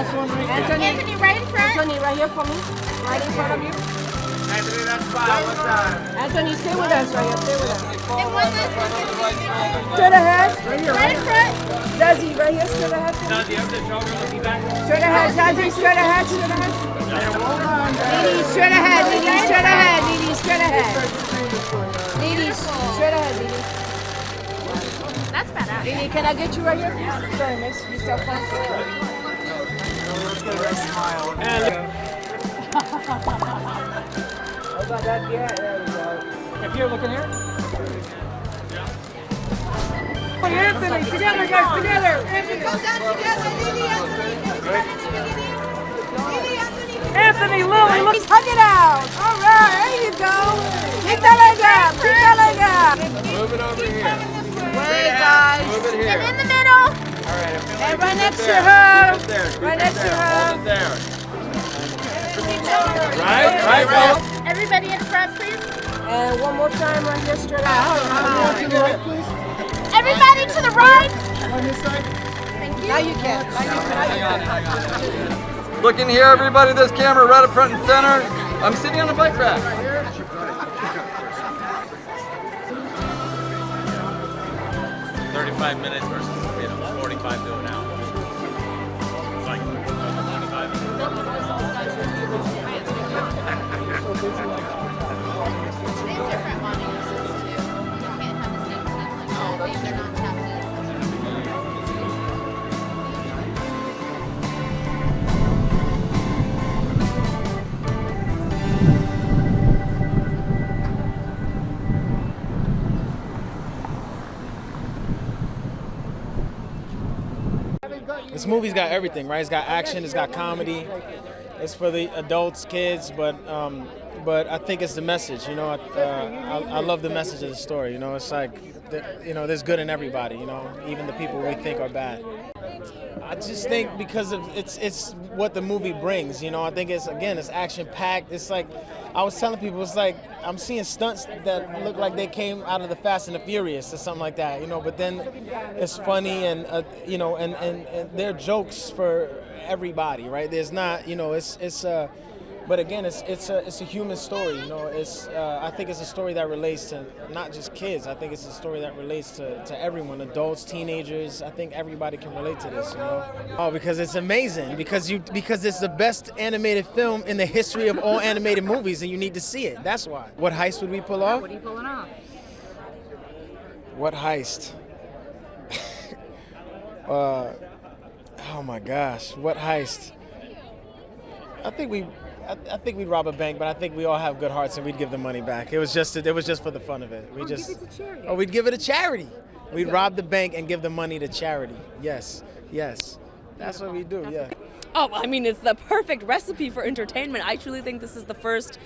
This one right here. Anthony, right in front. Anthony, right here for me. Right in front of you. Anthony, that's fine. What's that? Anthony, stay with us right here. Stay with us. And one last one. Straight ahead. Right in front. Zazie, right here. Straight ahead. Zazie, up the shoulder, looking back. Straight ahead. Zazie, straight ahead. Straight ahead. Needy, straight ahead. Needy, straight ahead. Needy, straight ahead. Needy, straight ahead. Needy. That's badass. Needy, can I get you right here? Sorry, miss. You so fun. Let's get a nice smile. How about that? Yeah, there we go. If you're looking here. Anthony, together, guys, together. Anthony, go down together. Lily, Anthony, Lily, look. Hug it out. All right, there you go. Pica lega, pica lega. Move it over here. Wait, guys. Move it here. And in the middle. All right. And right next to her. Right there. Right next to her. Hold it there. Right, bro. Everybody in front, please. And one more time right here, straight out. To the right, please. Everybody to the right. On this side. Thank you. Now you can. Hang on. Look in here, everybody. This camera right up front and center. I'm sitting on a bike rack. 35 minutes versus 45 to an hour. It's like 25 Different audiences too. You can't have the same stuff like that. They're not tapped in. This movie's got everything, right? It's got action, it's got comedy, it's for the adults, kids, but I think it's the message, you know. I love the message of the story, you know. It's like, you know, there's good in everybody, you know, even the people we think are bad. I just think because of it's what the movie brings, you know. I think it's action packed. It's like I was telling people, it's like I'm seeing stunts that look like they came out of the Fast and the Furious or something like that, you know. But then it's funny and you know, and there are jokes for everybody, right? There's not, you know, but again, it's a human story, you know. I think it's a story that relates to not just kids. I think it's a story that relates to everyone, adults, teenagers. I think everybody can relate to this, you know. Oh, because it's amazing. Because it's the best animated film in the history of all animated movies, and you need to see it. That's why. What heist would we pull off? What are you pulling off? What heist? Oh my gosh, what heist? I think we'd rob a bank, but I think we all have good hearts and we'd give the money back. It was just for the fun of it. Give it to charity. Oh, we'd give it to charity. We'd rob the bank and give the money to charity. Yes. That's what we do, yeah. Oh, I mean, it's the perfect recipe for entertainment. I truly think this is the first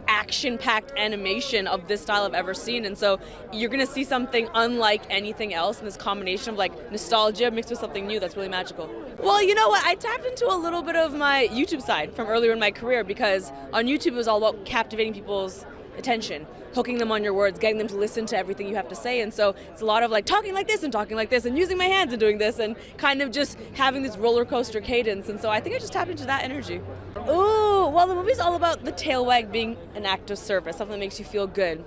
action-packed animation of this style I've ever seen, and so you're gonna see something unlike anything else in this combination of like nostalgia mixed with something new that's really magical. Well, you know what? I tapped into a little bit of my YouTube side from earlier in my career because on YouTube it was all about captivating people's attention, hooking them on your words, getting them to listen to everything you have to say, and so it's a lot of like talking like this and using my hands and doing this and kind of just having this roller coaster cadence, and so I think I just tapped into that energy. Ooh, well, the movie's all about the tail wag being an act of service, something that makes you feel good.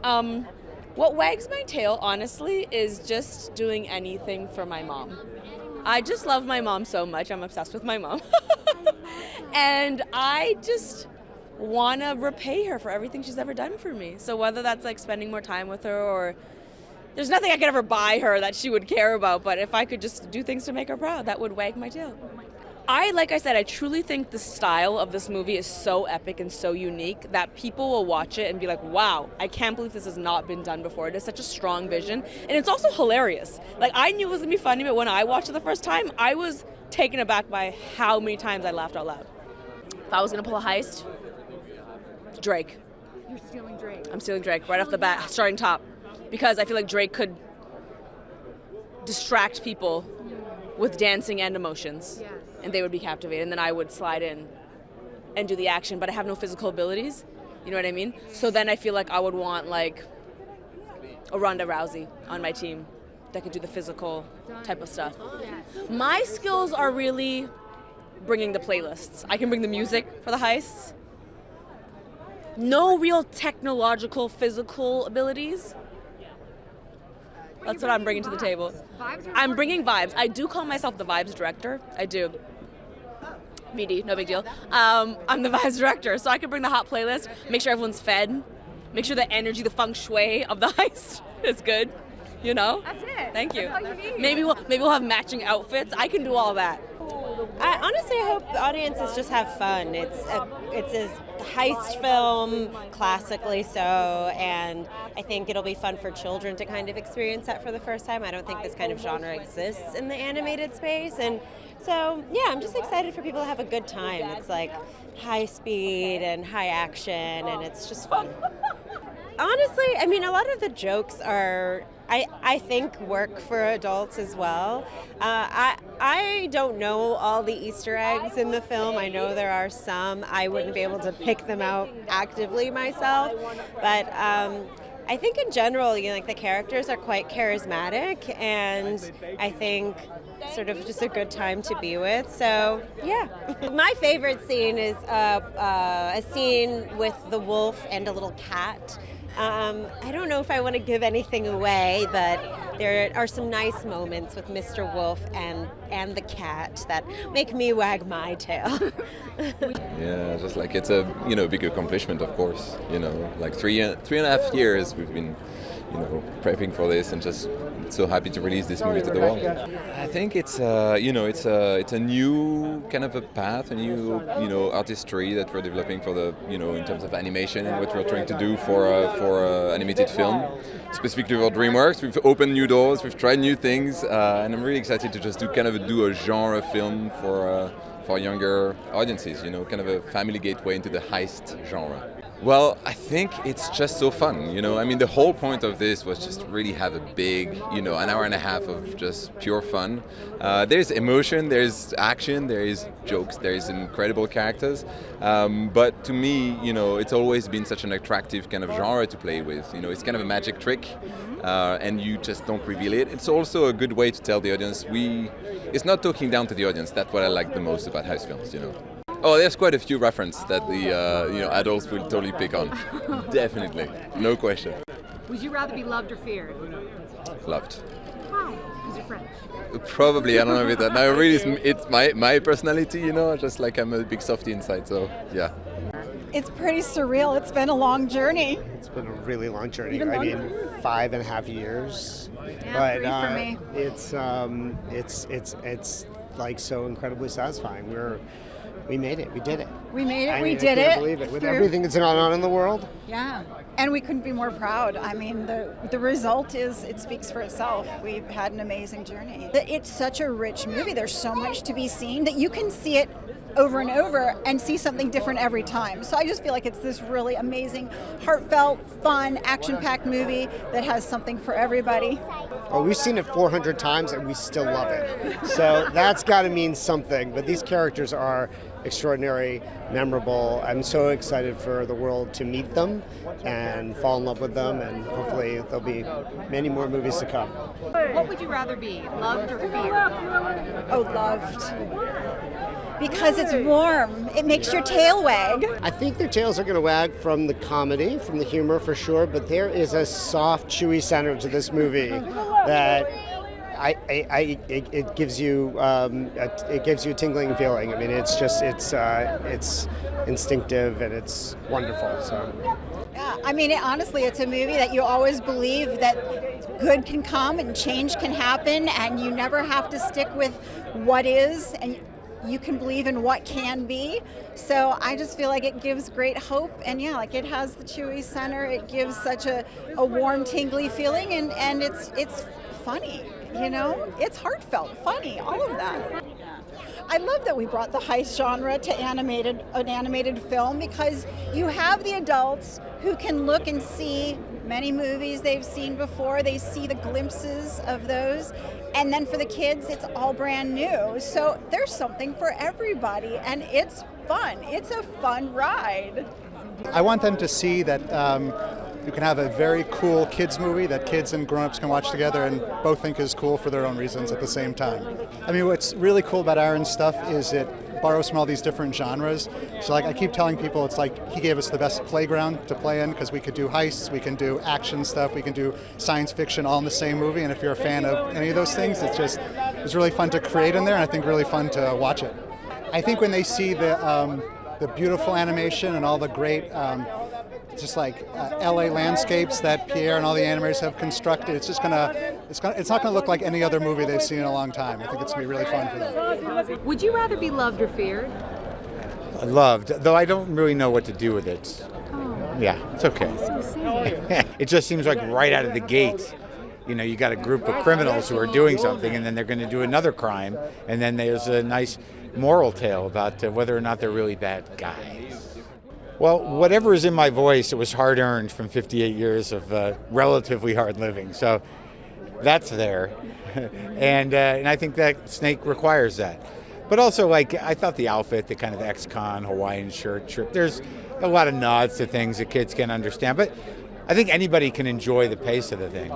What wags my tail, honestly, is just doing anything for my mom. I just love my mom so much. I'm obsessed with my mom. And I just want to repay her for everything she's ever done for me. So whether that's like spending more time with her, or there's nothing I could ever buy her that she would care about, but if I could just do things to make her proud, that would wag my tail. Like I said, I truly think the style of this movie is so epic and so unique that people will watch it and be like, wow, I can't believe this has not been done before. It is such a strong vision. And it's also hilarious. Like, I knew it was going to be funny, but when I watched it the first time, I was taken aback by how many times I laughed out loud. If I was going to pull a heist, Drake. You're stealing Drake. I'm stealing Drake right off the bat, starting top. Because I feel like Drake could distract people with dancing and emotions. Yes. And they would be captivated, and then I would slide in and do the action, but I have no physical abilities, you know what I mean? So then I feel like I would want like a Ronda Rousey on my team that could do the physical type of stuff. My skills are really bringing the playlists. I can bring the music for the heists. No real technological, physical abilities. That's what I'm bringing to the table. I'm bringing vibes. I do call myself the vibes director. I do. VD, no big deal. I'm the vibes director, so I can bring the hot playlist, make sure everyone's fed, make sure the energy, the feng shui of the heist is good. You know? That's it. Thank you. That's all you need. Maybe we'll have matching outfits. I can do all that. Honestly, I hope the audiences just have fun. It's a heist film, classically so, and I think it'll be fun for children to kind of experience that for the first time. I don't think this kind of genre exists in the animated space, and so yeah, I'm just excited for people to have a good time. It's like high speed and high action, and it's just fun. Honestly, I mean, a lot of the jokes are, I think, work for adults as well. I don't know all the Easter eggs in the film. I know there are some. I wouldn't be able to pick them out actively myself. But I think in general, you know, like the characters are quite charismatic, and I think sort of just a good time to be with. So yeah. My favorite scene is a scene with the wolf and a little cat. I don't know if I want to give anything away, but there are some nice moments with Mr. Wolf and the cat that make me wag my tail. Yeah, just like it's a big accomplishment, of course. Like three and a half years we've been prepping for this, and just so happy to release this movie to the world. I think it's it's a new kind of a path, a new artistry that we're developing for the in terms of animation and what we're trying to do for animated film, specifically for DreamWorks. We've opened new doors, we've tried new things, and I'm really excited to just do a genre film for younger audiences. Kind of a family gateway into the heist genre. Well, I think it's just so fun, I mean, the whole point of this was just really have a big, an hour and a half of just pure fun. There's emotion, there's action, there's jokes, there's incredible characters. But to me, it's always been such an attractive kind of genre to play with. It's kind of a magic trick, and you just don't reveal it. It's also a good way to tell the audience it's not talking down to the audience. That's what I like the most about heist films, Oh, there's quite a few references that the adults will totally pick on. Definitely, no question. Would you rather be loved or feared? Loved. Why? Because you're French. Probably, I don't know if that. No, really, it's my personality, just like I'm a big softie inside, so yeah. It's pretty surreal. It's been a long journey. It's been a really long journey. Even I longer? mean, 5.5 years. Yeah, 3 for me. It's like so incredibly satisfying. We made it. We did it. We made it. I We mean, did I can't it. believe it. With everything that's gone on in the world. Yeah. And we couldn't be more proud. I mean, the result is, it speaks for itself. We've had an amazing journey. It's such a rich movie. There's so much to be seen that you can see it over and over and see something different every time. So I just feel like it's this really amazing, heartfelt, fun, action-packed movie that has something for everybody. Oh, we've seen it 400 times and we still love it. So that's got to mean something. But these characters are extraordinary, memorable. I'm so excited for the world to meet them and fall in love with them, and hopefully there'll be many more movies to come. What would you rather be, loved or feared? Oh, loved. Because it's warm. It makes your tail wag. I think their tails are going to wag from the comedy, from the humor for sure, but there is a soft, chewy center to this movie that it gives you a tingling feeling. I mean, it's instinctive and it's wonderful. So. Yeah, I mean, honestly, it's a movie that you always believe that good can come and change can happen, and you never have to stick with what is, and you can believe in what can be. So I just feel like it gives great hope, and yeah, like it has the chewy center. It gives such a warm, tingly feeling, and it's funny. It's heartfelt, funny, all of that. I love that we brought the heist genre to an animated film, because you have the adults who can look and see many movies they've seen before. They see the glimpses of those. And then for the kids, it's all brand new. So there's something for everybody, and it's fun. It's a fun ride. I want them to see that you can have a very cool kids movie that kids and grown-ups can watch together and both think is cool for their own reasons at the same time. I mean, what's really cool about Aaron's stuff is it borrows from all these different genres. So like I keep telling people, it's like he gave us the best playground to play in because we could do heists, we can do action stuff, we can do science fiction all in the same movie. And if you're a fan of any of those things, it's really fun to create in there, and I think really fun to watch it. I think when they see the beautiful animation and all the great just like LA landscapes that Pierre and all the animators have constructed, it's not gonna look like any other movie they've seen in a long time. I think it's gonna be really fun for them. Would you rather be loved or feared? Loved, though I don't really know what to do with it. Oh. Yeah, it's okay. So sad. It just seems like right out of the gate, you know, you got a group of criminals who are doing something, and then they're going to do another crime, and then there's a nice moral tale about whether or not they're really bad guys. Well, whatever is in my voice, it was hard-earned from 58 years of relatively hard living, so that's there. And I think that Snake requires that. But also, like, I thought the outfit, the kind of ex-con Hawaiian shirt trip, there's a lot of nods to things that kids can understand, but I think anybody can enjoy the pace of the thing.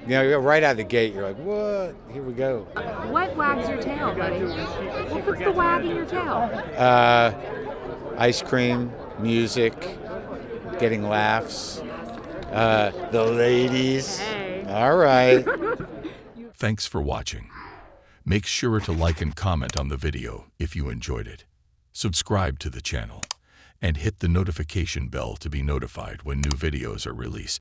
You know, right out of the gate, you're like, what? Here we go. What wags your tail, buddy? What puts the wag in your tail? Ice cream, music, getting laughs, the ladies. Hey. All right. Thanks for watching. Make sure to like and comment on the video if you enjoyed it. Subscribe to the channel and hit the notification bell to be notified when new videos are released.